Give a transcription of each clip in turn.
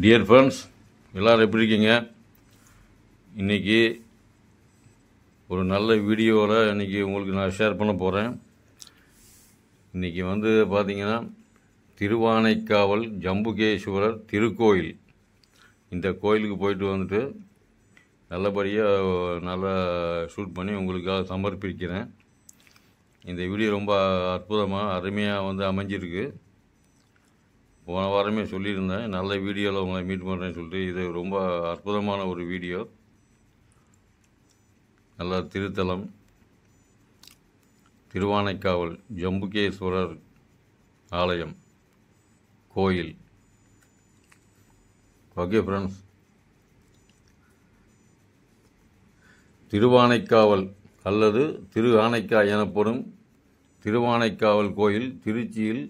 Dear friends, எல்லோரும் எப்படி இருக்கீங்க? இன்றைக்கி ஒரு நல்ல வீடியோவில் இன்றைக்கி உங்களுக்கு நான் ஷேர் பண்ண போகிறேன். இன்றைக்கி பார்த்திங்கன்னா திருவானைக்காவல் ஜம்புகேஸ்வரர் திருக்கோயில். இந்த கோயிலுக்கு போயிட்டு நல்லபடியாக நல்லா ஷூட் பண்ணி உங்களுக்காக சமர்ப்பிக்கிறேன். இந்த வீடியோ ரொம்ப அற்புதமாக அருமையாக அமைஞ்சிருக்கு. போன வாரமே சொல்லியிருந்தேன், நல்ல வீடியோவில் உங்களை மீட் பண்ணுறேன்னு சொல்லிட்டு. இது ரொம்ப அற்புதமான ஒரு வீடியோ. நல்ல திருத்தலம் திருவானைக்காவல் ஜம்புகேஸ்வரர் ஆலயம் கோயில். ஓகே ஃப்ரெண்ட்ஸ், திருவானைக்காவல் அல்லது திரு ஆனைக்காய் எனப்படும் திருவானைக்காவல் கோயில் திருச்சியில்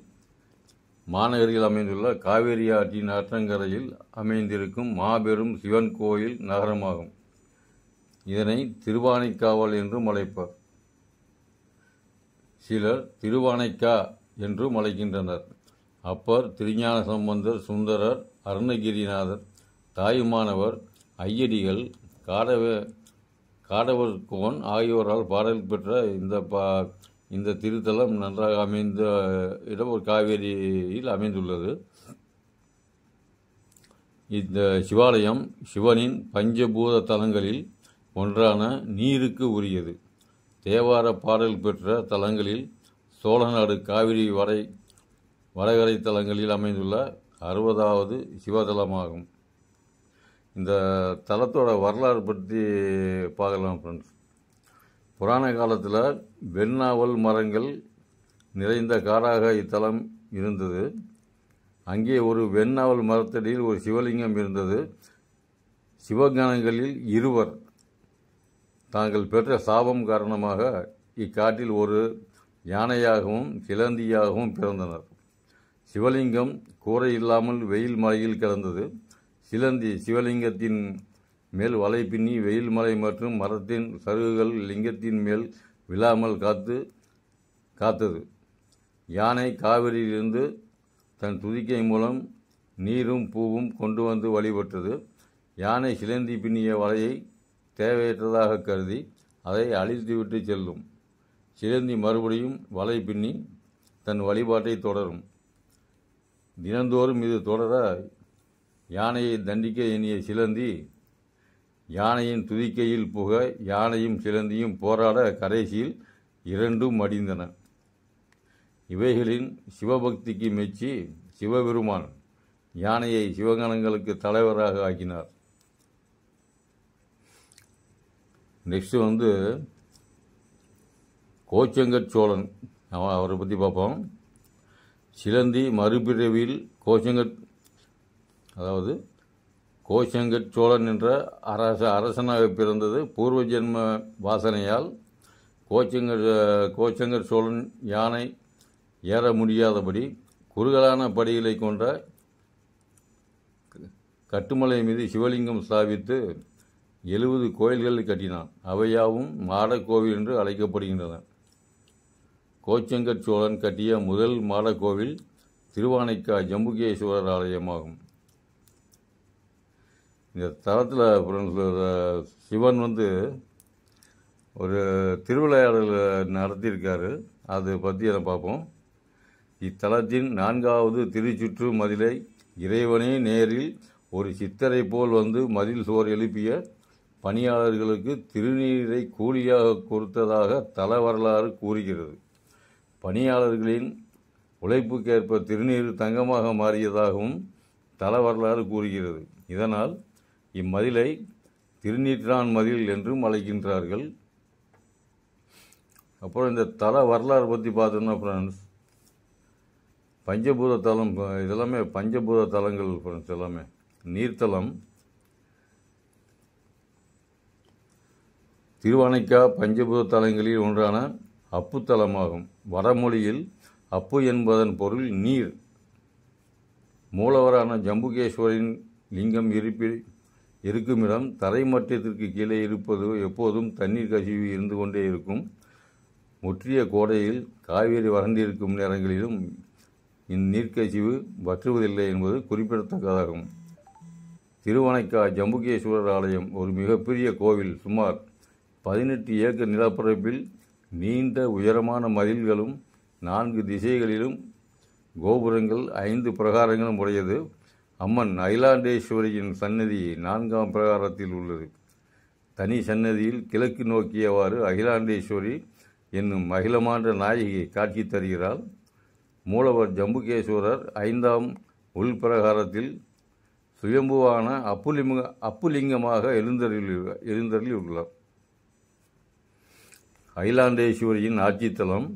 மாநகரில் அமைந்துள்ள காவேரி ஆற்றின் ஆற்றங்கரையில் அமைந்திருக்கும் மாபெரும் சிவன் கோயில் நகரமாகும். இதனை திருவானைக்காவல் என்றும் அழைப்பர். சிலர் திருவானைக்கா என்றும் அழைக்கின்றனர். அப்பர், திருஞான சம்பந்தர், சுந்தரர், அருணகிரிநாதர், தாயுமானவர், ஐயடிகள், காடவர்கோன் ஆகியோரால் பாடல் பெற்ற இந்த திருத்தலம் நன்றாக அமைந்த இடம் ஒரு காவேரியில் அமைந்துள்ளது. இந்த சிவாலயம் சிவனின் பஞ்சபூத தலங்களில் ஒன்றான நீருக்கு உரியது. தேவார பாடல் பெற்ற தலங்களில் சோழநாடு காவிரி வடகரை தலங்களில் அமைந்துள்ள 60வது சிவதலமாகும். இந்த தலத்தோட வரலாறு பற்றி பார்க்கலாம் ஃப்ரெண்ட்ஸ். புராண காலத்தில் வெண்ணாவல் மரங்கள் நிறைந்த காடாக இத்தலம் இருந்தது. அங்கே ஒரு வெண்ணாவல் மரத்தடியில் ஒரு சிவலிங்கம் இருந்தது. சிவகணங்களில் இருவர் தாங்கள் பெற்ற சாபம் காரணமாக இக்காட்டில் ஒரு யானையாகவும் சிலந்தியாகவும் பிறந்தனர். சிவலிங்கம் கூரை இல்லாமல் வெயில் மலையில் கிடந்தது. சிலந்தி சிவலிங்கத்தின் மேல் வலை பின்னி வெயில் மலை மற்றும் மரத்தின் சருகுகள் லிங்கத்தின் மேல் விழாமல் காத்தது. யானை காவிரியிலிருந்து தன் துதிக்கை மூலம் நீரும் பூவும் கொண்டு வழிபட்டது. யானை சிலந்தி பின்னிய வலையை தேவையற்றதாக கருதி அதை அழித்துவிட்டு செல்லும். சிலந்தி மறுபடியும் வலை பின்னி தன் வழிபாட்டை தொடரும். தினந்தோறும் இது தொடர யானையை தண்டிக்க எண்ணிய சிலந்தி யானையின் துதிக்கையில் புக யானையும் சிலந்தியும் போராட கடைசியில் இரண்டும் மடிந்தன. இவைகளின் சிவபக்திக்கு மெச்சி சிவபெருமான் யானையை சிவகணங்களுக்கு தலைவராக ஆக்கினார். நெக்ஸ்ட் கோச்சங்கட் சோழன், அவரை பற்றி பார்ப்போம். சிலந்தி மறுபிறவியில் கோச்சங்கட் சோழன் என்ற அரசனாக பிறந்தது. பூர்வ ஜென்ம வாசனையால் கோச்சங்கட் சோழன் யானை ஏற முடியாதபடி குறுகலான படிகளை கொண்ட கட்டுமலை மீது சிவலிங்கம் ஸ்தாபித்து 70 கோயில்கள் கட்டினான். அவையாவும் மாடக்கோவில் என்று அழைக்கப்படுகின்றன. கோச்சங்கட் சோழன் கட்டிய முதல் மாடக்கோவில் திருவானைக்கா ஜம்புகேஸ்வரர் ஆலயமாகும். இந்த தலத்தில் சிவன் ஒரு திருவிளையாடல் நடத்தியிருக்காரு. அதை பற்றி அதை பார்ப்போம். இத்தலத்தின் 4வது திருச்சுற்று மதிலை இறைவனே நேரில் ஒரு சித்தரை போல் மதில் சுவர் எழுப்பிய பணியாளர்களுக்கு திருநீரை கூலியாக கொடுத்ததாக தல வரலாறு கூறுகிறது. பணியாளர்களின் உழைப்புக்கேற்ப திருநீர் தங்கமாக மாறியதாகவும் தல வரலாறு கூறுகிறது. இதனால் இம்மதிலை திருநீற்றான் மதில் என்றும் அழைக்கின்றார்கள். அப்புறம் இந்த தல வரலாறு பற்றி பார்த்தோம்னா ஃப்ரெண்ட்ஸ், பஞ்சபூத தலம் இதெல்லாமே பஞ்சபூத தலங்கள் ஃப்ரெண்ட்ஸ். எல்லாமே நீர்த்தலம். திருவானைக்கா பஞ்சபூத தலங்களில் ஒன்றான அப்பு தலமாகும். வடமொழியில் அப்பு என்பதன் பொருள் நீர். மூலவரான ஜம்புகேஸ்வரின் லிங்கம் இருக்குமிடம் தரைமட்டத்திற்கு கீழே இருப்பது எப்போதும் தண்ணீர் கசிவு இருந்து கொண்டே இருக்கும். முற்றிய கோடையில் காவேரி வறண்டிருக்கும் நேரங்களிலும் இந்நீர்க்கசிவு வற்றுவதில்லை என்பது குறிப்பிடத்தக்கதாகும். திருவானைக்கா ஜம்புகேஸ்வரர் ஆலயம் ஒரு மிகப்பெரிய கோவில். சுமார் 18 ஏக்கர் நிலப்பரப்பில் நீண்ட உயரமான மதில்களும் 4 திசைகளிலும் கோபுரங்கள் 5 பிரகாரங்களும் உடையது. அம்மன் அகிலாண்டேஸ்வரியின் சன்னதி 4ஆம் பிரகாரத்தில் உள்ளது. தனி சன்னதியில் கிழக்கு நோக்கியவாறு அகிலாண்டேஸ்வரி என்னும் அகிலமான்ற நாயகி காட்சி தருகிறாள். மூலவர் ஜம்புகேஸ்வரர் 5ஆம் உள்பிரகாரத்தில் சுயம்புவான அப்புலிங்கமாக எழுந்தருளியுள்ளார். அகிலாண்டேஸ்வரியின் ஆட்சித்தலம்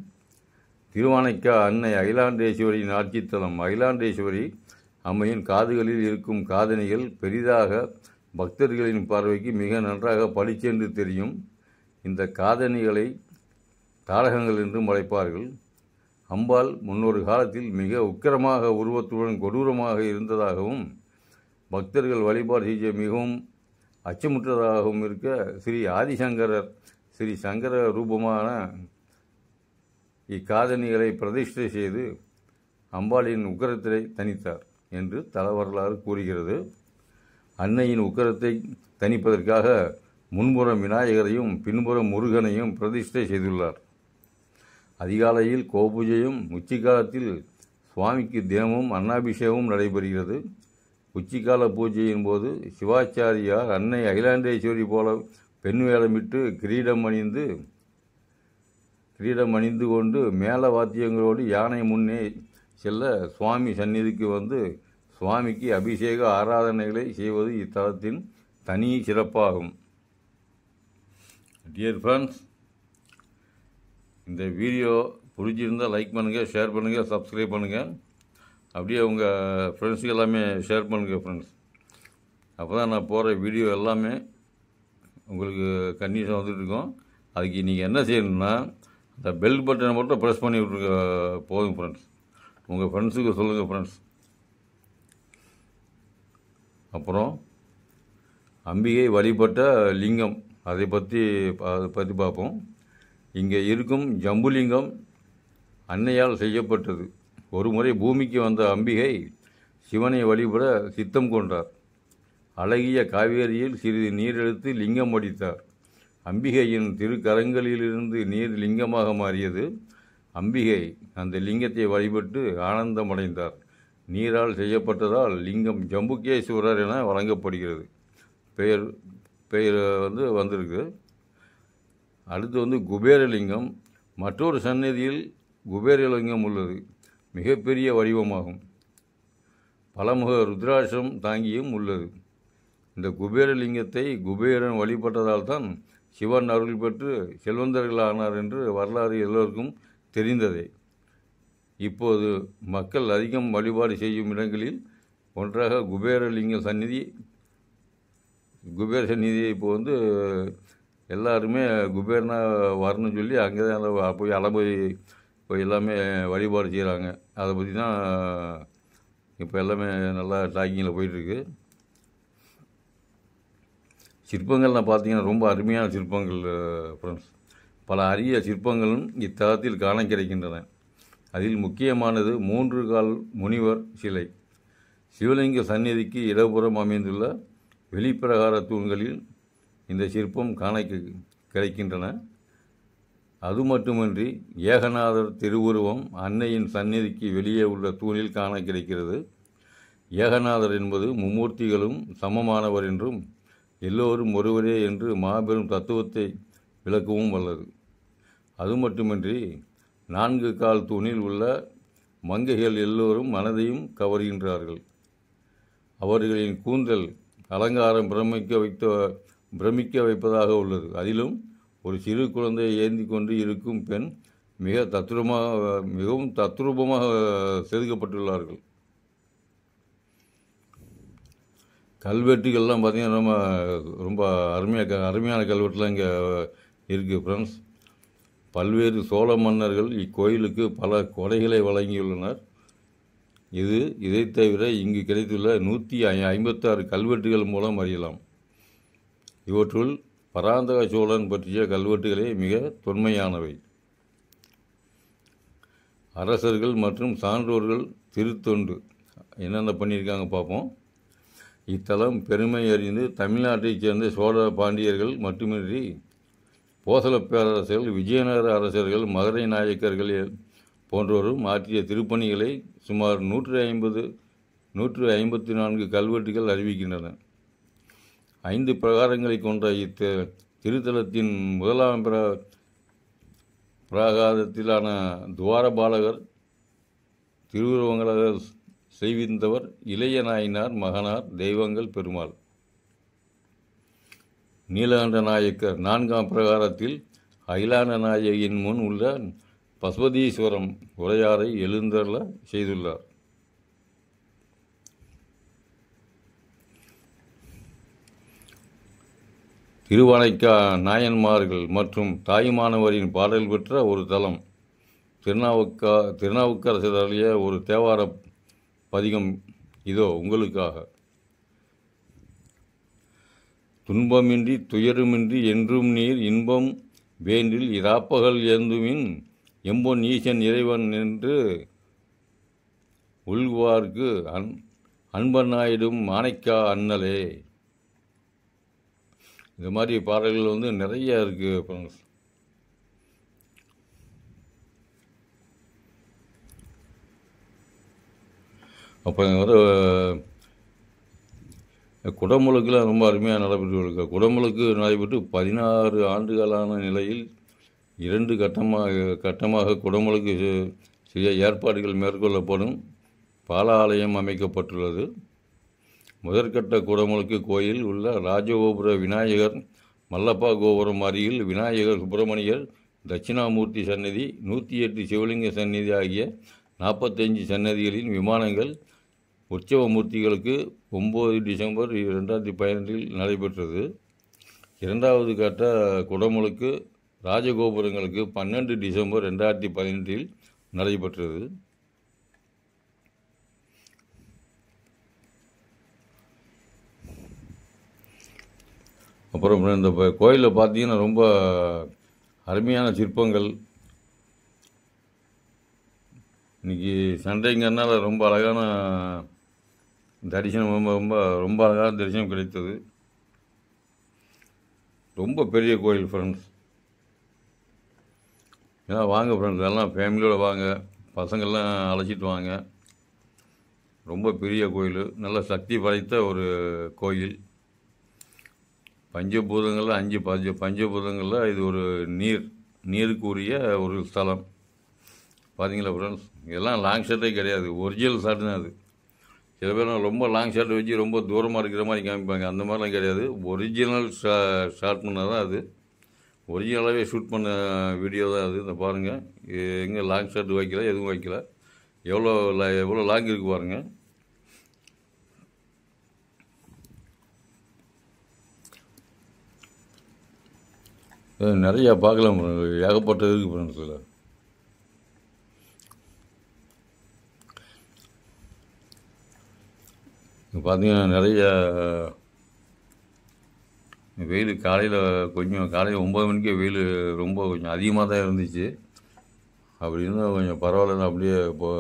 திருவானைக்கா அன்னை அகிலாண்டேஸ்வரியின் ஆட்சித்தலம். அகிலாண்டேஸ்வரி அம்மையின் காதுகளில் இருக்கும் காதணிகள் பெரிதாக பக்தர்களின் பார்வைக்கு மிக நன்றாக பளிச்சென்று தெரியும். இந்த காதணிகளை தாரகங்கள் என்றும் அழைப்பார்கள். அம்பாள் முன்னொரு காலத்தில் மிக உக்கிரமாக உருவத்துடன் கொடூரமாக இருந்ததாகவும் பக்தர்கள் வழிபாடு செய்ய மிகவும் அச்சமுற்றதாகவும் இருக்க ஸ்ரீ சங்கர ரூபமான இக்காதணிகளை பிரதிஷ்டை செய்து அம்பாளின் உக்கிரத்தை தணித்தார் என்று தலவரலாறு கூறுகிறது. அன்னையின் உக்கிரத்தை தணிப்பதற்காக முன்புறம் விநாயகரையும் பின்புறம் முருகனையும் பிரதிஷ்டை செய்துள்ளார். அதிகாலையில் கோபூஜையும் உச்சிக்காலத்தில் சுவாமிக்கு தினமும் அன்னாபிஷேகமும் நடைபெறுகிறது. உச்சிக்கால பூஜையின் போது சிவாச்சாரியார் அன்னை அகிலாண்டேஸ்வரி போல பெண் வேடமிட்டு கிரீடம் அணிந்து கொண்டு மேல வாத்தியங்களோடு யானை முன்னே செல்ல சுவாமி சந்நிதிக்கு வந்து சுவாமிக்கு அபிஷேக ஆராதனைகளை செய்வது இத்தலத்தின் தனி சிறப்பாகும். டியர் ஃப்ரெண்ட்ஸ், இந்த வீடியோ பிடிச்சிருந்தால் லைக் பண்ணுங்கள், ஷேர் பண்ணுங்கள், சப்ஸ்கிரைப் பண்ணுங்கள். அப்படியே உங்கள் ஃப்ரெண்ட்ஸுக்கு எல்லாமே ஷேர் பண்ணுங்கள் ஃப்ரெண்ட்ஸ். அப்போ தான் நான் போகிற வீடியோ எல்லாமே உங்களுக்கு கண்டினியூஸாக வந்துட்டுருக்கோம். அதுக்கு நீங்கள் என்ன செய்யணும்னா அந்த பெல் பட்டனை மட்டும் ப்ரெஸ் பண்ணி விட்ருங்க போதும் ஃப்ரெண்ட்ஸ். உங்கள் ஃப்ரெண்ட்ஸுக்கு சொல்லுங்கள் ஃப்ரெண்ட்ஸ். அப்புறம் அம்பிகை வழிபட்ட லிங்கம் அதை பற்றி பார்ப்போம். இங்கே இருக்கும் ஜம்புலிங்கம் அன்னையால் செய்யப்பட்டது. ஒரு முறை பூமிக்கு வந்த அம்பிகை சிவனை வழிபட சித்தம் கொண்டார். அழகிய காவேரியில் சிறிது நீர் எடுத்து லிங்கம் வடித்தார். அம்பிகையின் திருக்கரங்களிலிருந்து நீர் லிங்கமாக மாறியது. அம்பிகை அந்த லிங்கத்தை வழிபட்டு ஆனந்தமடைந்தார். நீரால் செய்யப்பட்டதால் லிங்கம் ஜம்புகேஸ்வரர் என வழங்கப்படுகிறது. பெயர் வந்திருக்கு. அடுத்து குபேரலிங்கம். மற்றொரு சன்னதியில் குபேரலிங்கம் உள்ளது. மிகப்பெரிய வடிவமாகும். பலமுக ருத்ராட்சம் தாங்கியும் உள்ளது. இந்த குபேரலிங்கத்தை குபேரன் வழிபட்டதால் தான் சிவன் அருள் பெற்று செல்வந்தர்கள் ஆனார் என்று வரலாறு எல்லோருக்கும் தெரிந்ததே. இப்போது மக்கள் அதிகம் வழிபாடு செய்யும் இடங்களில் ஒன்றாக குபேர சந்நிதியை இப்போ எல்லாருமே குபேரனா வரணும்னு சொல்லி அங்கே தான் போய் போய் எல்லாமே வழிபாடு செய்கிறாங்க. அதை பற்றி தான் இப்போ எல்லாமே நல்லா டாக்கிங்கில் போயிட்டுருக்கு. சிற்பங்கள்லாம் பார்த்தீங்கன்னா ரொம்ப அருமையான சிற்பங்கள் ஃப்ரெண்ட்ஸ். பல அரிய சிற்பங்களும் இத்தலத்தில் காண கிடைக்கின்றன. அதில் முக்கியமானது 3 கால் முனிவர் சிலை. சிவலிங்க சந்நிதிக்கு இடப்புறம் அமைந்துள்ள வெளிப்பிரகார தூண்களில் இந்த சிற்பம் காண கிடைக்கின்றன. அது மட்டுமின்றி ஏகநாதர் திருவுருவம் அன்னையின் சந்நிதிக்கு வெளியே உள்ள தூணில் காண கிடைக்கிறது. ஏகநாதர் என்பது மும்மூர்த்திகளும் சமமானவர் என்றும் எல்லோரும் ஒருவரே என்று மாபெரும் தத்துவத்தை விளக்கவும் வல்லது. அது மட்டுமின்றி 4 கால் தூணில் உள்ள மங்கைகள் எல்லோரும் மனதையும் கவர்கின்றார்கள். அவர்களின் கூந்தல் அலங்காரம் பிரமிக்க வைப்பதாக உள்ளது. அதிலும் ஒரு சிறு குழந்தையை ஏந்தி கொண்டு இருக்கும் பெண் மிகவும் தத்ரூபமாக செதுக்கப்பட்டுள்ளார்கள். கல்வெட்டுகள்லாம் பார்த்திங்கன்னா ரொம்ப அருமையான கல்வெட்டுலாம் இங்கே இருக்குது ஃப்ரெண்ட்ஸ். பல்வேறு சோழ மன்னர்கள் இக்கோயிலுக்கு பல கொடைகளை வழங்கியுள்ளனர். இதை தவிர இங்கு கிடைத்துள்ள 156 கல்வெட்டுகள் மூலம் அறியலாம். இவற்றுள் பராந்தக சோழன் பற்றிய கல்வெட்டுகளே மிக தொன்மையானவை. அரசர்கள் மற்றும் சான்றோர்கள் திருத்தொண்டு என்னென்ன பண்ணியிருக்காங்க பார்ப்போம். இத்தலம் பெருமை அறிந்து தமிழ்நாட்டைச் சேர்ந்த சோழ பாண்டியர்கள் மட்டுமின்றி போசள பேரரசர்கள், விஜயநகர அரசர்கள், மதுரை நாயக்கர்கள் போன்றோரும் ஆற்றிய திருப்பணிகளை சுமார் 154 கல்வெட்டுகள் அறிவிக்கின்றன. 5 பிரகாரங்களை கொண்ட திருத்தலத்தின் முதலாம் பிராகாரத்திலான துவாரபாலகர் திருவுருவங்களாக செய்விந்தவர் இளைய நாயனார் மகனார் தெய்வங்கள் பெருமாள். நீலகண்ட நாயக்கர் 4ஆம் பிரகாரத்தில் அகிலாண்ட நாயகியின் முன் உள்ள பசுபதீஸ்வரம் உரையாரை எழுந்தருள செய்துள்ளார். திருவானைக்கா நாயன்மார்கள் மற்றும் தாயுமானவரின் பாடல் பெற்ற ஒரு தலம். திருநாவுக்கரசர் அருளிய ஒரு தேவார பதிகம் இதோ உங்களுக்காக. துன்பமின்றி துயருமின்றி என்றும் நீர் இன்பம் வேண்டில் இராப்பகல் ஏந்துமின் எம்பொன் ஈசன் இறைவன் என்று உள்வார்க்கு அன்பனாயிடும் மானைக்கா அண்ணலே. இந்த மாதிரி பாடல்கள் வந்து நிறைய இருக்குது ஃப்ரெண்ட்ஸ். அப்புறம் வர குடமுழுக்குலாம் ரொம்ப அருமையாக நடைபெற்று இருக்கு. குடமுழுக்கு நடைபெற்று 16 ஆண்டுகளான நிலையில் 2 கட்டமாக குடமுழுக்கு செய்ய ஏற்பாடுகள் மேற்கொள்ளப்படும் பாலாலயம் அமைக்கப்பட்டுள்ளது. முதற்கட்ட குடமுழுக்கு கோயில் உள்ள ராஜகோபுர விநாயகர் மல்லப்பா கோபுரம் அருகில் விநாயகர், சுப்பிரமணியர், தட்சிணாமூர்த்தி சன்னதி, 108 சிவலிங்க சன்னதி ஆகிய 45 சன்னதிகளின் விமானங்கள் உற்சவ மூர்த்திகளுக்கு 9 டிசம்பர் 2012 நடைபெற்றது. 2வது கட்ட குடமுழுக்கு ராஜகோபுரங்களுக்கு 12 டிசம்பர் 2018 நடைபெற்றது. அப்புறம் இந்த கோயிலில் பார்த்தீங்கன்னா ரொம்ப அருமையான சிற்பங்கள். இன்றைக்கி சண்டைங்கிறதுனால ரொம்ப அழகான தரிசனம், ரொம்ப ரொம்ப ரொம்ப அழகான தரிசனம் கிடைத்தது. ரொம்ப பெரிய கோயில் ஃப்ரெண்ட்ஸ். ஏன்னா வாங்க ஃப்ரெண்ட்ஸ், எல்லாம் ஃபேமிலியோடு வாங்க, பசங்கள்லாம் அழைச்சிட்டு வாங்க. ரொம்ப பெரிய கோயில், நல்ல சக்தி படைத்த ஒரு கோயில். பஞ்சபூதங்களில் 5 பஞ்சபூதங்களில் இது ஒரு நீருக்குரிய ஒரு ஸ்தலம். பார்த்தீங்களா ஃப்ரெண்ட்ஸ், இதெல்லாம் லாங் ஷாட்டே கிடையாது, ஒரிஜினல் ஷாட் தான் அது. சில பேர் ரொம்ப லாங் ஷாட் வச்சு ரொம்ப தூரமாக இருக்கிற மாதிரி காமிப்பாங்க. அந்த மாதிரிலாம் கிடையாது, ஒரிஜினல் ஷாட் பண்ணால் தான் அது. ஒரிஜினலாகவே ஷூட் பண்ண வீடியோ தான் அது. இந்த பாருங்கள், எங்கே லாங் ஷாட் வைக்கல, எதுவும் வைக்கல. எவ்வளோ லாங் இருக்குது பாருங்கள். நிறையா பார்க்கலாம், ஏகப்பட்டது இருக்குது ஃப்ரெண்ட்ஸில். பார்த்தீங்கன்னா நிறைய வெயில் காலையில் 9 மணிக்கே வெயில் ரொம்ப கொஞ்சம் அதிகமாக தான் இருந்துச்சு. அப்படி இருந்தால் கொஞ்சம் பரவாயில்ல. அப்படியே இப்போ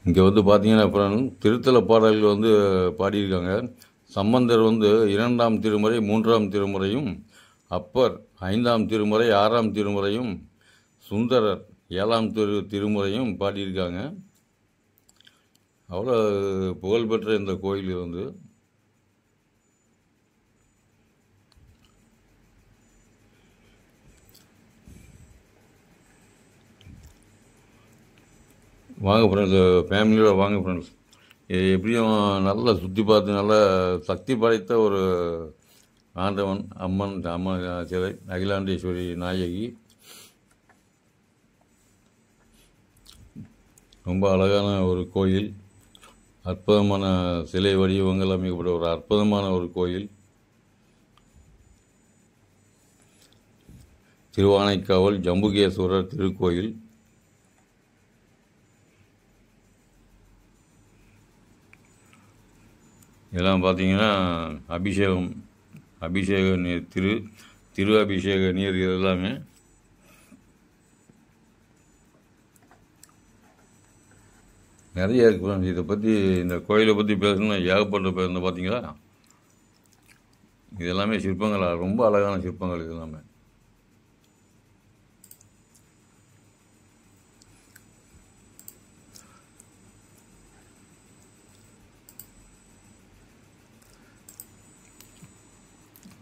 இங்கே வந்து பார்த்தீங்கன்னா அப்புறம் திருத்தல பாடல்கள் வந்து பாடியிருக்காங்க. சம்பந்தர் வந்து 2ஆம் திருமுறை 3ஆம் திருமுறையும், அப்பர் 5ஆம் திருமுறை 6ஆம் திருமுறையும், சுந்தரர் 7ஆம் திருமுறையும் பாடியிருக்காங்க. அவ்வளோ புகழ்பெற்ற இந்த கோயில் வந்து வாங்க ஃப்ரெண்ட்ஸ், ஃபேமிலியோட வாங்க ஃப்ரெண்ட்ஸ். எப்படியும் நல்லா சுற்றி பார்த்து நல்ல சக்தி படைத்த ஒரு ஆண்டவன், அம்மன் சிலை, அகிலாண்டேஸ்வரி நாயகி. ரொம்ப அழகான ஒரு கோயில், அற்புதமான சிலை வடிவங்கள் அமைக்கப்பட்ட ஒரு அற்புதமான ஒரு கோயில். திருவானைக்காவல் ஜம்புகேஸ்வரர் திருக்கோயில். இதெல்லாம் பார்த்தீங்கன்னா அபிஷேக நீர், திரு அபிஷேக நீர். இது எல்லாமே நிறைய இருக்கு. இதை பற்றி, இந்த கோயிலை பற்றி பேசணும்னா ஏகப்பட்ட பேசணும். பார்த்தீங்களா, இது எல்லாமே சிற்பங்கள், ரொம்ப அழகான சிற்பங்கள் இது எல்லாமே.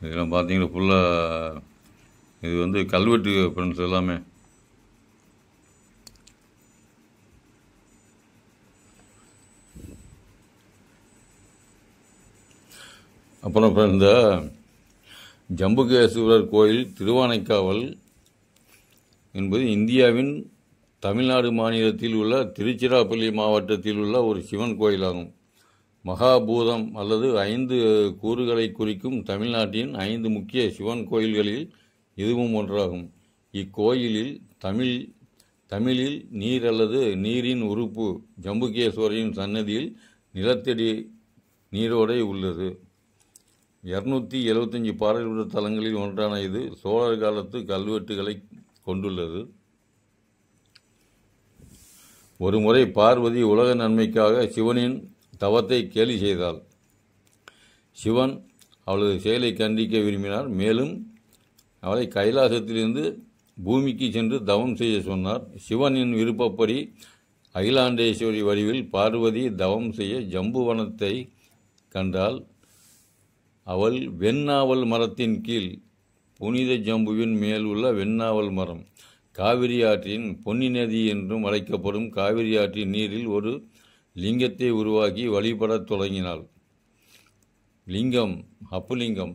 இதெல்லாம் பார்த்தீங்கன்னா ஃபுல்லாக இது வந்து கல்வெட்டு ஃப்ரெண்ட்ஸ் எல்லாமே. அப்புறம் இந்த ஜம்புகேஸ்வரர் கோயில் திருவானைக்காவல் என்பது இந்தியாவின் தமிழ்நாடு மாநிலத்தில் உள்ள திருச்சிராப்பள்ளி மாவட்டத்தில் உள்ள ஒரு சிவன் கோயிலாகும். மகாபூதம் அல்லது 5 கூறுகளை குறிக்கும் தமிழ்நாட்டின் 5 முக்கிய சிவன் கோயில்களில் இதுவும் ஒன்றாகும். இக்கோயிலில் தமிழில் நீர் அல்லது நீரின் உறுப்பு ஜம்புகேஸ்வரின் சன்னதியில் நிலத்தடி நீரோடை உள்ளது. 275 பாடல்பெற்ற தலங்களில் ஒன்றான இது சோழர் காலத்து கல்வெட்டுகளை கொண்டுள்ளது. ஒரு முறை பார்வதி உலக நன்மைக்காக சிவனின் தவத்தை கேலி செய்தாள். சிவன் அவளது செயலை கண்டிக்க விரும்பினார். மேலும் அவளை கைலாசத்திலிருந்து பூமிக்கு சென்று தவம் செய்ய சொன்னார். சிவனின் விருப்பப்படி அகிலாண்டேஸ்வரி வடிவில் பார்வதி தவம் செய்ய ஜம்புவனத்தை கண்டாள். அவள் வெண்ணாவல் மரத்தின் கீழ், புனித ஜம்புவின் மேல் உள்ள வெண்ணாவல் மரம், காவிரி ஆற்றின் பொன்னி நதி என்றும் அழைக்கப்படும் காவிரி ஆற்றின் நீரில் ஒரு லிங்கத்தை உருவாக்கி வழிபடத் தொடங்கினாள். லிங்கம் அப்புலிங்கம்,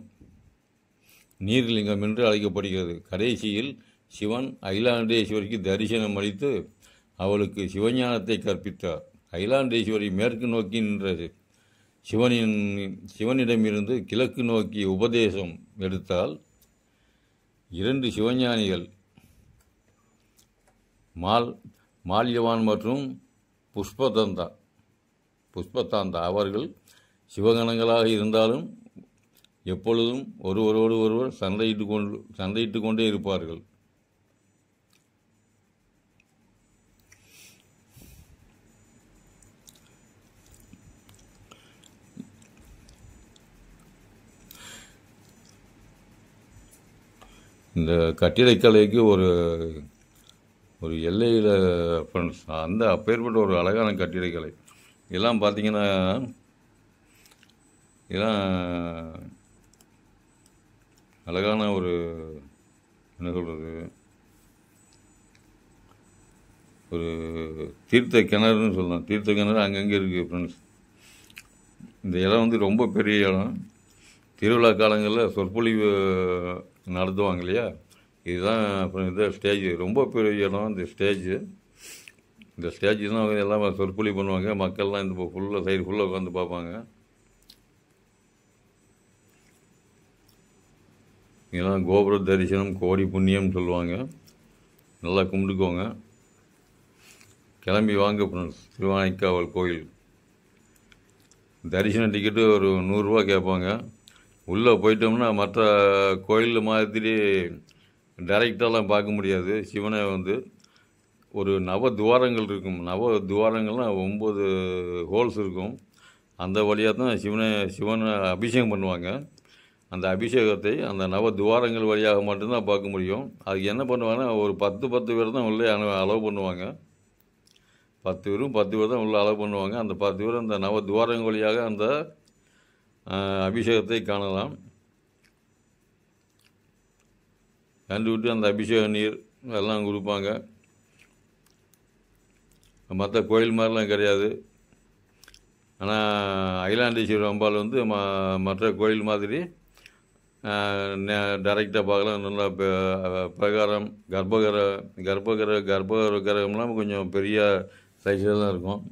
நீர்லிங்கம் என்று அழைக்கப்படுகிறது. கடைசியில் சிவன் அகிலாண்டேஸ்வரிக்கு தரிசனம் அளித்து அவளுக்கு சிவஞானத்தை கற்பித்தார். அகிலாண்டேஸ்வரி மேற்கு நோக்கி நின்றது. சிவனிடமிருந்து கிழக்கு நோக்கி உபதேசம் எடுத்தால் 2 சிவஞானிகள், மால்யவான் மற்றும் புஷ்பதாந்தா அவர்கள் சிவகணங்களாக இருந்தாலும் எப்பொழுதும் ஒருவரோடு ஒருவர் சண்டையிட்டு கொண்டே இருப்பார்கள். இந்த கட்டிடக்கலைக்கு ஒரு எல்லையில் ஃப்ரெண்ட்ஸ், அந்த அப்பேற்பட்ட ஒரு அழகான கட்டிடக்கலை. இதெல்லாம் பார்த்தீங்கன்னா, இதெல்லாம் அழகான ஒரு, என்ன சொல்கிறது, ஒரு தீர்த்த கிணறுன்னு சொல்லலாம். தீர்த்த கிணறு அங்கங்கே இருக்குது ஃப்ரெண்ட்ஸ். இந்த இடம் வந்து ரொம்ப பெரிய இடம். திருவிழா காலங்களில் சொற்பொழிவு நடத்துவாங்க இல்லையா, இதுதான் அப்புறம் இந்த ஸ்டேஜ். ரொம்ப பெரிய இடம் இந்த ஸ்டேஜ். இந்த ஸ்டேஜ் தான் அவங்க எல்லாம் சொற்பொழிவு பண்ணுவாங்க. மக்கள்லாம் இந்த ஃபுல்லாக சைடு ஃபுல்லாக உட்காந்து பார்ப்பாங்க. இதெல்லாம் கோபுர தரிசனம் கோடி புண்ணியம்னு சொல்லுவாங்க. நல்லா கும்பிட்டுக்கோங்க. கிளம்பி வாங்க ஃப்ரெண்ட்ஸ், திருவானைக்காவல் கோயில். தரிசன டிக்கெட்டு ஒரு 100 ரூபா கேட்பாங்க. உள்ளே போயிட்டோம்னா மற்ற கோயில் மாதிரி டைரெக்டாலாம் பார்க்க முடியாது. சிவனை வந்து ஒரு நவதுவாரங்கள் இருக்கும். நவதுவாரங்கள்னால் 9 ஹோல்ஸ் இருக்கும். அந்த வழியாக தான் சிவனை அபிஷேகம் பண்ணுவாங்க. அந்த அபிஷேகத்தை அந்த நவதுவாரங்கள் வழியாக மட்டும்தான் பார்க்க முடியும். அதுக்கு என்ன பண்ணுவாங்கன்னா, ஒரு 10 பேர் தான் உள்ளே அலோவ் பண்ணுவாங்க. 10 பேர் தான் உள்ளே அலோவ் பண்ணுவாங்க. அந்த 10 பேர் அந்த நவதுவாரங்கள் வழியாக அந்த அபிஷேகத்தை காணலாம். கண்டுவிட்டு அந்த அபிஷேக நீர் எல்லாம் கொடுப்பாங்க. மற்ற கோயில் மாதிரிலாம் கிடையாது. ஆனால் அகிலாண்டேஸ்வரி அம்பாள் வந்து மற்ற கோயில் மாதிரி டைரெக்டாக பார்க்கலாம். நல்லா பிரகாரம், கர்ப்பகிரகம்லாம் கொஞ்சம் பெரிய சைஸில் தான் இருக்கும்.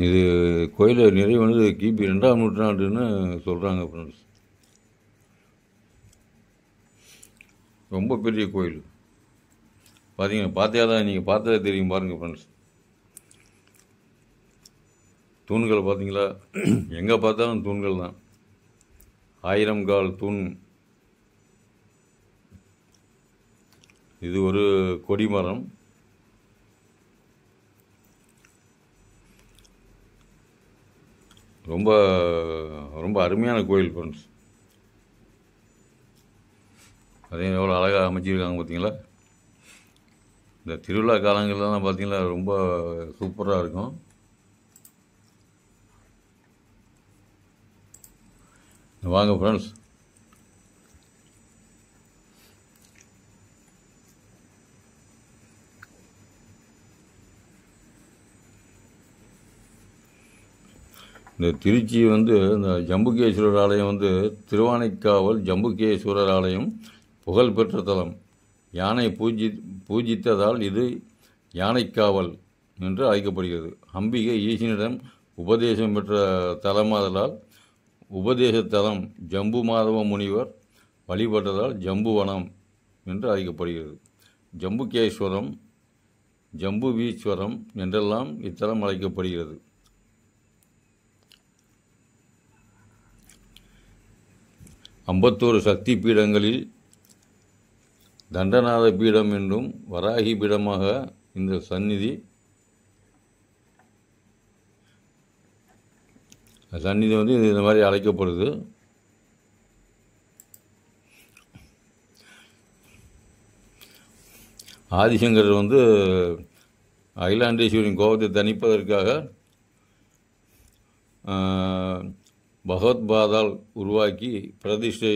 இது கோயில் நிறைய வந்து கிபி 2ஆம் நூற்றாண்டுன்னு சொல்கிறாங்க ஃப்ரெண்ட்ஸ். ரொம்ப பெரிய கோயில் பார்த்தீங்கன்னா பார்த்தாதான் நீங்கள் பார்த்ததே தெரியும் பாருங்கள் ஃப்ரெண்ட்ஸ். தூண்களை பார்த்தீங்களா? எங்கே பார்த்தாலும் தூண்கள் தான். 1000 கால் தூண். இது ஒரு கொடிமரம். ரொம்ப ரொம்ப அருமையான கோயில் ஃப்ரெண்ட்ஸ். அதே எவ்வளோ அழகாக அமைச்சிருக்காங்க பார்த்தீங்களா? இந்த திருவிழா காலங்கள்லாம் பார்த்தீங்களா ரொம்ப சூப்பராக இருக்கும். வாங்க ஃப்ரெண்ட்ஸ். இந்த திருச்சி வந்து இந்த ஜம்புகேஸ்வரர் ஆலயம் வந்து திருவானைக்காவல் ஜம்புகேஸ்வரர் ஆலயம் புகழ்பெற்ற தலம். யானை பூஜித்ததால் இது யானைக்காவல் என்று அழைக்கப்படுகிறது. அம்பிகை ஈசனிடம் உபதேசம் பெற்ற தலமாதலால் உபதேச தலம். ஜம்பு மாதவ முனிவர் வழிபட்டதால் ஜம்புவனம் என்று அழைக்கப்படுகிறது. ஜம்புகேஸ்வரம், ஜம்புவீஸ்வரம் என்றெல்லாம் இத்தலம் அழைக்கப்படுகிறது. ஐம்பத்தோரு சக்தி பீடங்களில் தண்டநாத பீடம் என்றும் வராகி பீடமாக இந்த சந்நிதி வந்து இந்த மாதிரி அழைக்கப்படுது. ஆதிசங்கரர் வந்து அகிலாண்டேஸ்வரின் கோபத்தை தணிப்பதற்காக பகவத்பாதால் உருவாக்கி பிரதிஷ்டை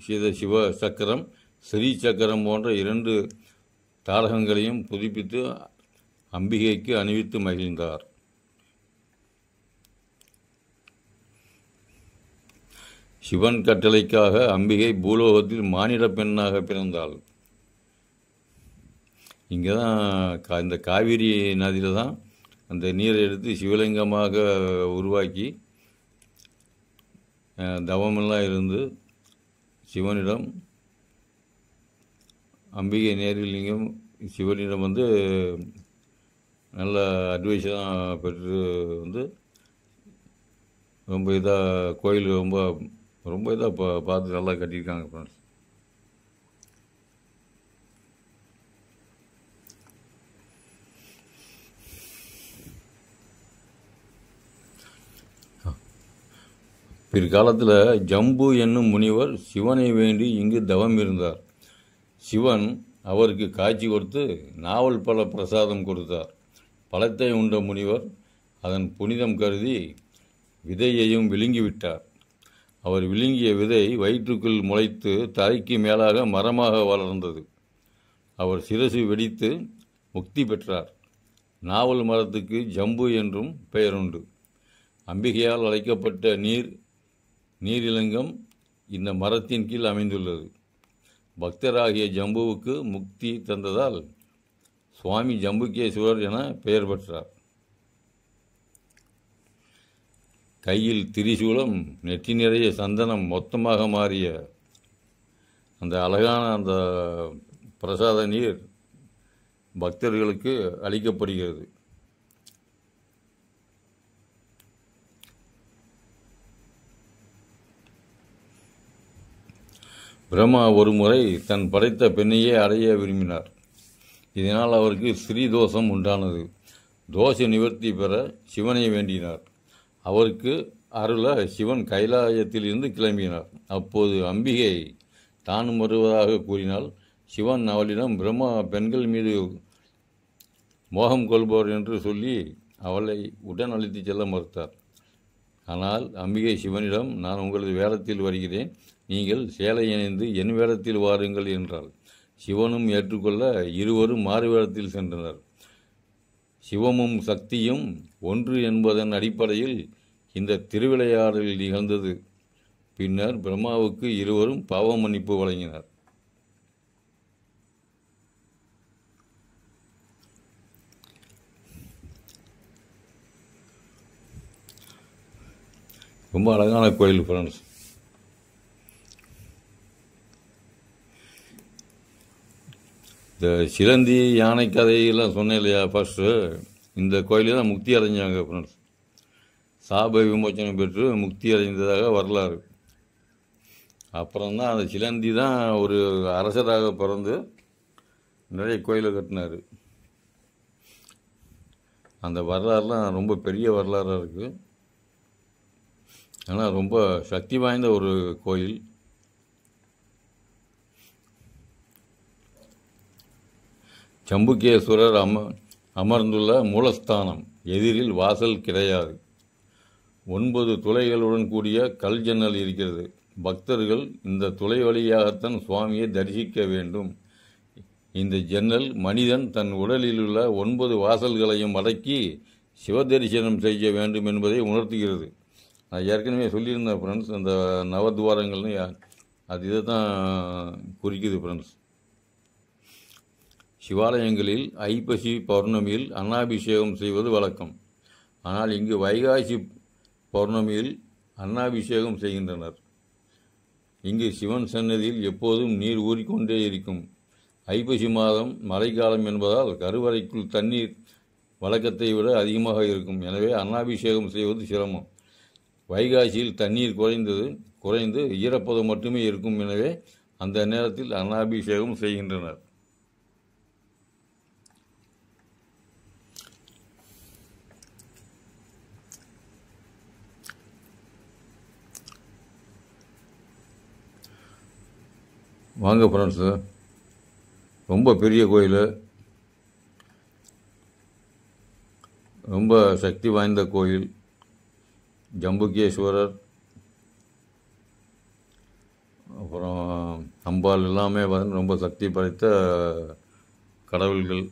செய்த சிவ சக்கரம், ஸ்ரீ சக்கரம் போன்ற 2 தாரகங்களையும் புதுப்பித்து அம்பிகைக்கு அணிவித்து மகிழ்ந்தார். சிவன் கட்டளைக்காக அம்பிகை பூலோகத்தில் மானிட பெண்ணாக பிறந்தாள். இங்கே தான் இந்த காவிரி நதியில் தான் அந்த நீரை எடுத்து சிவலிங்கமாக உருவாக்கி தவமெல்லாம் இருந்து சிவனிடம் அம்பிகை நேரிலிங்கம் சிவனிடம் வந்து நல்ல அட்வைஸெல்லாம் பெற்று வந்து ரொம்ப இதாக கோயில் ரொம்ப இதாக பார்த்து நல்லா கட்டியிருக்காங்க ஃப்ரெண்ட்ஸ். பிற்காலத்தில் ஜம்பு என்னும் முனிவர் சிவனை வேண்டி இங்கு தவம் இருந்தார். சிவன் அவருக்கு காட்சி கொடுத்து நாவல் பழ பிரசாதம் கொடுத்தார். பழத்தை உண்ட முனிவர் அதன் புனிதம் கருதி விதையையும் விழுங்கிவிட்டார். அவர் விழுங்கிய விதை வயிற்றுக்குள் முளைத்து தலைக்கு மேலாக மரமாக வளர்ந்தது. அவர் சிரசு வெடித்து முக்தி பெற்றார். நாவல் மரத்துக்கு ஜம்பு என்றும் பெயருண்டு. அம்பிகையால் அழைக்கப்பட்ட நீரிலிங்கம் இந்த மரத்தின் கீழ் அமைந்துள்ளது. பக்தராகிய ஜம்புவுக்கு முக்தி தந்ததால் சுவாமி ஜம்புகேஸ்வரர் என பெயர் பெற்றார். கையில் திரிசூலம், நெற்றி நிறைய சந்தனம் மொத்தமாக மாறிய அந்த அழகான அந்த பிரசாத நீர் பக்தர்களுக்கு அளிக்கப்படுகிறது. பிரம்மா ஒரு முறை தன் படைத்த பெண்ணையே அடைய விரும்பினார். இதனால் அவருக்கு ஸ்ரீ தோஷம் உண்டானது. தோஷ நிவர்த்தி பெற சிவனை வேண்டினார். அவருக்கு அருள சிவன் கைலாயத்திலிருந்து கிளம்பினார். அப்போது அம்பிகை தானும் வருவதாக கூறினாள். சிவன் அவளிடம் பிரம்மா பெண்கள் மீது மோகம் கொள்பவர் என்று சொல்லி அவளை உடன் அழைத்து செல்ல மறுத்தார். ஆனால் அம்பிகை சிவனிடம், நான் உங்களது வேடத்தில் வருகிறேன், நீங்கள் சேலை அணிந்து என் வேடத்தில் வாருங்கள் என்றாள். சிவனும் ஏற்றுக்கொள்ள இருவரும் மாறு வேடத்தில் சென்றனர். சிவமும் சக்தியும் ஒன்று என்பதன் அடிப்படையில் இந்த திருவிளையாடல் நிகழ்ந்தது. பின்னர் பிரம்மாவுக்கு இருவரும் பாவ மன்னிப்பு வழங்கினர். ரொம்ப அழகான கோயில் ஃப்ரெண்ட்ஸ். இந்த சிலந்தி யானை கதையெல்லாம் சொன்னேன் இல்லையா ஃபர்ஸ்ட்டு, இந்த கோயிலில் தான் முக்தி அடைஞ்சாங்க ஃப்ரெண்ட்ஸ். சாப விமோச்சனம் பெற்று முக்தி அடைந்ததாக வரலாறு. அப்புறம்தான் அந்த சிலந்தி தான் ஒரு அரசராக பிறந்து நிறைய கோயிலை கட்டினார். அந்த வரலாறுலாம் ரொம்ப பெரிய வரலாறாக இருக்குது. ஆனால் ரொம்ப சக்தி வாய்ந்த ஒரு கோயில். ஜம்புகேஸ்வரர் அமர்ந்துள்ள மூலஸ்தானம். எதிரில் வாசல் கிடையாது. 9 துளைகளுடன் கூடிய கல் ஜன்னல் இருக்கிறது. பக்தர்கள் இந்த துளை வழியாகத்தான் சுவாமியை தரிசிக்க வேண்டும். இந்த ஜன்னல் மனிதன் தன் உடலில் உள்ள 9 வாசல்களையும் அடக்கி சிவதரிசனம் செய்ய வேண்டும் என்பதை உணர்த்துகிறது. நான் ஏற்கனவே சொல்லியிருந்தேன் ஃப்ரெண்ட்ஸ், அந்த நவத்வாரங்கள்னு அது இதை தான் குறிக்குது ஃப்ரெண்ட்ஸ். சிவாலயங்களில் ஐப்பசி பௌர்ணமியில் அன்னாபிஷேகம் செய்வது வழக்கம். ஆனால் இங்கு வைகாசி பௌர்ணமியில் அன்னாபிஷேகம் செய்கின்றனர். இங்கு சிவன் சன்னதியில் எப்போதும் நீர் ஊறிக்கொண்டே இருக்கும். ஐப்பசி மாதம் மழைக்காலம் என்பதால் கருவறைக்குள் தண்ணீர் வழக்கத்தை விட அதிகமாக இருக்கும். எனவே அன்னாபிஷேகம் செய்வது சிரமம். வைகாசியில் தண்ணீர் குறைந்து ஈரப்பதம் மட்டுமே இருக்கும். எனவே அந்த நேரத்தில் அன்னாபிஷேகம் செய்கின்றனர். வாங்க ஃப்ரெண்ட்ஸு, ரொம்ப பெரிய கோயில், ரொம்ப சக்தி வாய்ந்த கோயில். ஜம்புகேஸ்வரர், அப்புறம் அம்பாள் எல்லாமே வந்து ரொம்ப சக்தி படைத்த கடவுள்கள்.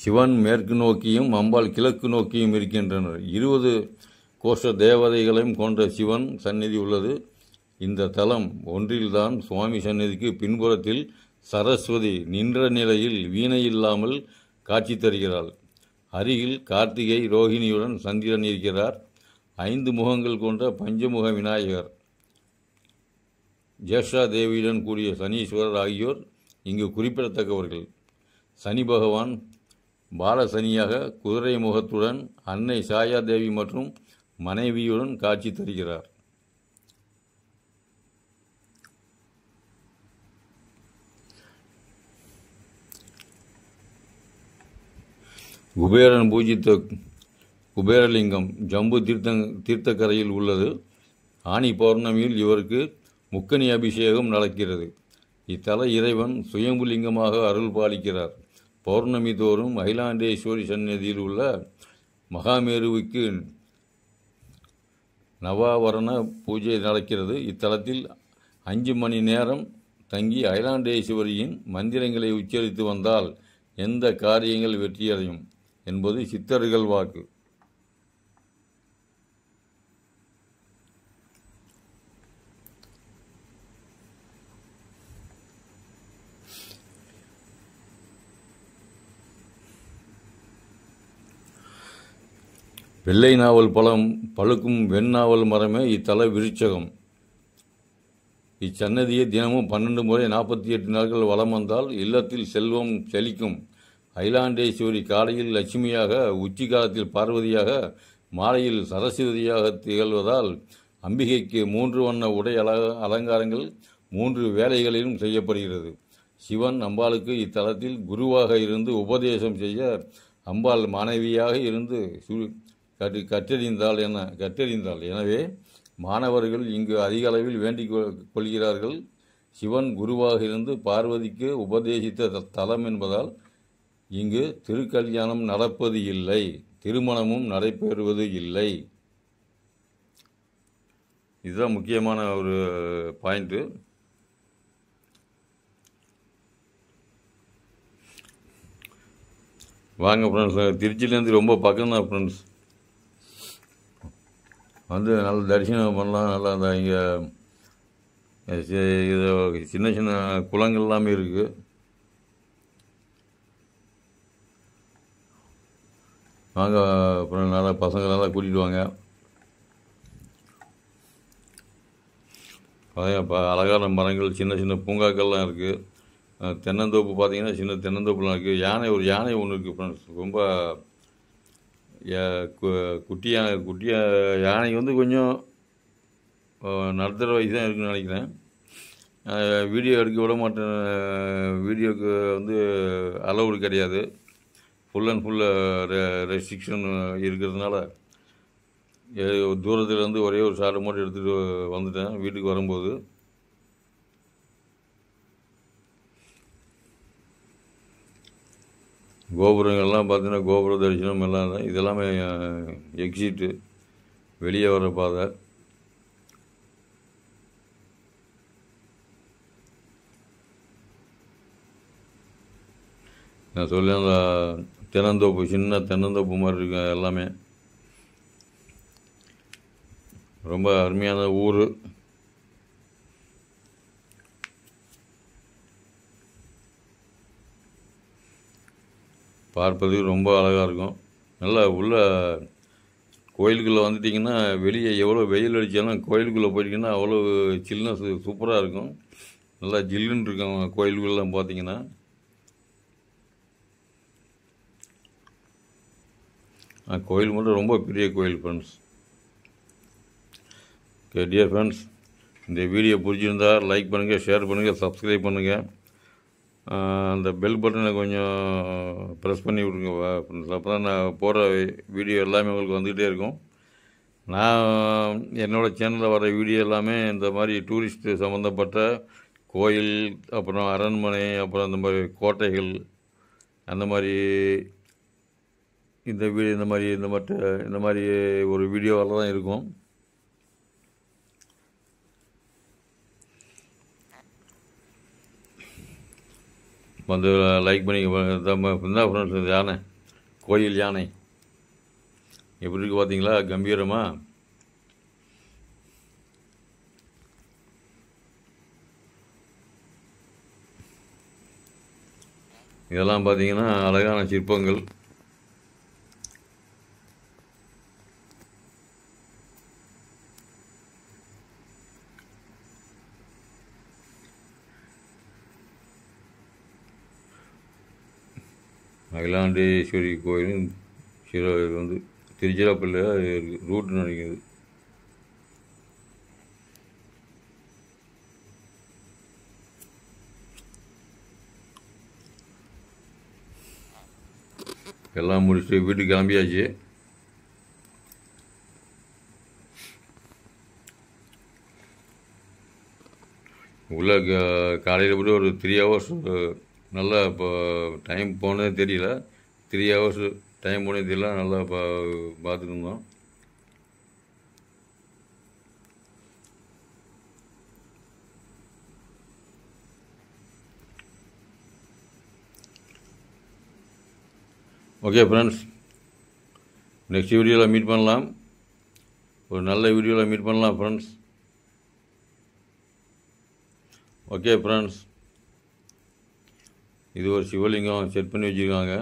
சிவன் மேற்கு நோக்கியும் அம்பாள் கிழக்கு நோக்கியும் இருக்கின்றனர். 20 கோஷ தேவதைகளையும் கொண்ட சிவன் சந்நிதி உள்ளது. இந்த தலம் ஒன்றில்தான் சுவாமி சந்நிதிக்கு பின்புறத்தில் சரஸ்வதி நின்ற நிலையில் வீணை இல்லாமல் காட்சி தருகிறாள். அருகில் கார்த்திகை ரோஹிணியுடன் சந்திரன் இருக்கிறார். 5 முகங்கள் கொண்ட பஞ்சமுக விநாயகர், ஜேஷ்டா தேவியுடன் கூடிய சனீஸ்வரர் ஆகியோர் இங்கு குறிப்பிடத்தக்கவர்கள். சனி பகவான் பாலசனியாக குதிரை முகத்துடன் அன்னை சாயாதேவி மற்றும் மனைவியுடன் காட்சி தருகிறார். குபேரன் பூஜித்த குபேரலிங்கம் ஜம்பு தீர்த்தக்கரையில் உள்ளது. ஆனி பௌர்ணமியில் இவருக்கு முக்கணி அபிஷேகம் நடக்கிறது. இத்தல இறைவன் சுயம்புலிங்கமாக அருள் பாலிக்கிறார். பௌர்ணமி தோறும் அகிலாண்டேஸ்வரி சன்னதியில் உள்ள மகாமேருவுக்கு நவாவரண பூஜை நடக்கிறது. இத்தலத்தில் 5 மணி நேரம் தங்கி அகிலாண்டேஸ்வரியின் மந்திரங்களை உச்சரித்து வந்தால் எந்த காரியங்கள் வெற்றியடையும் என்பது சித்தர்கள் வாக்கு. வெள்ளை நாவல் பழம் பழுக்கும் வெண்ணாவல் மரமே இத்தல விருட்சகம். இச்சன்னதியை தினமும் 12 முறை 48 நாட்கள் வலம் வந்தால் இல்லத்தில் செல்வம் செழிக்கும். அகிலாண்டேஸ்வரி காலையில் லட்சுமியாக, உச்சி காலத்தில் பார்வதியாக, மாலையில் சரஸ்வதியாக திகழ்வதால் அம்பிகைக்கு 3 வண்ண உடை அலங்காரங்கள் 3 வேளைகளிலும் செய்யப்படுகிறது. சிவன் அம்பாளுக்கு இத்தலத்தில் குருவாக இருந்து உபதேசம் செய்ய அம்பாள் மாணவியாக இருந்து கற்றறிந்தாள். எனவே மாணவர்கள் இங்கு அதிக அளவில் வேண்டிக் கொள்கிறார்கள். சிவன் குருவாக இருந்து பார்வதிக்கு உபதேசித்த தலம் என்பதால் இங்கு திருக்கல்யாணம் நடப்பது இல்லை, திருமணமும் நடைபெறுவது இல்லை. இதுதான் முக்கியமான ஒரு பாயிண்ட்டு. வாங்க ஃப்ரெண்ட்ஸ், திருச்சியிலேருந்து ரொம்ப பக்கம்தான் ஃப்ரெண்ட்ஸ். வந்து நல்ல தரிசனம் பண்ணலாம். நல்லா அந்த இங்கே சின்ன சின்ன குளங்கள் எல்லாமே இருக்குது. வாங்க, அப்புறம் நல்லா பசங்களெல்லாம் கூட்டிகிட்டு வாங்க. அழகான மரங்கள், சின்ன சின்ன பூங்காக்கள்லாம் இருக்குது. தென்னந்தோப்பு பார்த்தீங்கன்னா சின்ன தென்னந்தோப்புலாம் இருக்குது. ஒரு யானை ஒன்று இருக்குது ஃப்ரெண்ட்ஸ். ரொம்ப குட்டி யானை வந்து கொஞ்சம் நடுத்தர வயசு தான் இருக்குன்னு நினைக்கிறேன். வீடியோ எடுக்க விட மாட்டேன். வீடியோக்கு வந்து அலவுடு கிடையாது. ஃபுல் அண்ட் ஃபுல் ரெஸ்ட்ரிக்ஷன் இருக்கிறதுனால தூரத்துலேருந்து ஒரே ஒரு ஷாட் மட்டும் எடுத்துகிட்டு வந்துட்டேன் வீட்டுக்கு வரும்போது. கோபுரங்கள்லாம் பார்த்தீங்கன்னா கோபுர தரிசனம் எல்லாம் தான். இதெல்லாமே எக்ஸிட்டு, வெளியே வர பாதை. நான் சொல்லி அந்த தென்னந்தோப்பு, சின்ன தென்னந்தோப்பு மாதிரி இருக்கு எல்லாமே. ரொம்ப அருமையான ஊர். பார்ப்பதுக்கு ரொம்ப அழகாக இருக்கும். நல்லா உள்ள கோயிலுக்குள்ளே வந்துட்டிங்கன்னா, வெளியே எவ்வளோ வெயில் அடித்தாலும் கோயிலுக்குள்ளே போயிட்டிங்கன்னா அவ்வளோ சில்னஸ் சூப்பராக இருக்கும். நல்லா ஜில்லுன்னு இருக்கும் கோயிலுக்குள்ளெலாம் பார்த்தீங்கன்னா. கோயில் மட்டும் ரொம்ப பெரிய கோயில் ஃப்ரெண்ட்ஸ். ஓகே டியர் ஃப்ரெண்ட்ஸ், இந்த வீடியோ பிடிச்சிருந்தால் லைக் பண்ணுங்கள், ஷேர் பண்ணுங்கள், சப்ஸ்கிரைப் பண்ணுங்கள். அந்த பெல் பட்டனை கொஞ்சம் ப்ரெஸ் பண்ணி விட்ருங்க ஃப்ரெண்ட்ஸ். அப்போ தான் நான் போடுற வீடியோ எல்லாமே உங்களுக்கு வந்துக்கிட்டே இருக்கும். நான் என்னோடய சேனலில் வர வீடியோ எல்லாமே இந்த மாதிரி டூரிஸ்ட்டு சம்மந்தப்பட்ட கோயில், அப்புறம் அரண்மனை, அப்புறம் இந்த மாதிரி கோட்டைகள், அந்த மாதிரி இந்த மாதிரி ஒரு வீடியோவில் தான் இருக்கும். வந்து லைக் பண்ணி தான் ஃப்ரெண்ட்ஸ். யானை, கோயில் யானை எப்படி இருக்குது பார்த்தீங்களா, கம்பீரமாக. இதெல்லாம் பார்த்தீங்கன்னா அழகான சிற்பங்கள். அகிலாண்டேஸ்வரி கோயில் வந்து திருச்சிராப்பள்ளியில் இருக்குது, ரூட் நினைக்கிறது. எல்லாம் முடிச்சுட்டு வீட்டுக்கு கிளம்பியாச்சு. உள்ள காலையில் போய்ட்டு ஒரு 3 hours நல்லா இப்போ டைம் போனதே தெரியல. 3 hours டைம் போனதே தெரியல. நல்லா பார்த்துட்டு இருந்தோம். ஓகே ஃப்ரெண்ட்ஸ், நெக்ஸ்ட் வீடியோவில் மீட் பண்ணலாம். ஒரு நல்ல வீடியோவில் மீட் பண்ணலாம் ஃப்ரெண்ட்ஸ். ஓகே ஃப்ரெண்ட்ஸ், இது ஒரு சிவலிங்கம் செட் பண்ணி வச்சுருக்காங்க.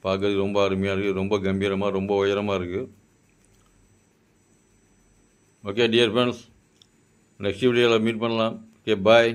பார்க்கறதுக்கு ரொம்ப அருமையாக இருக்குது, ரொம்ப கம்பீரமாக, ரொம்ப உயரமாக இருக்குது. ஓகே டியர் ஃப்ரெண்ட்ஸ், நெக்ஸ்ட் வீடியோவில் மீட் பண்ணலாம். Okay bye.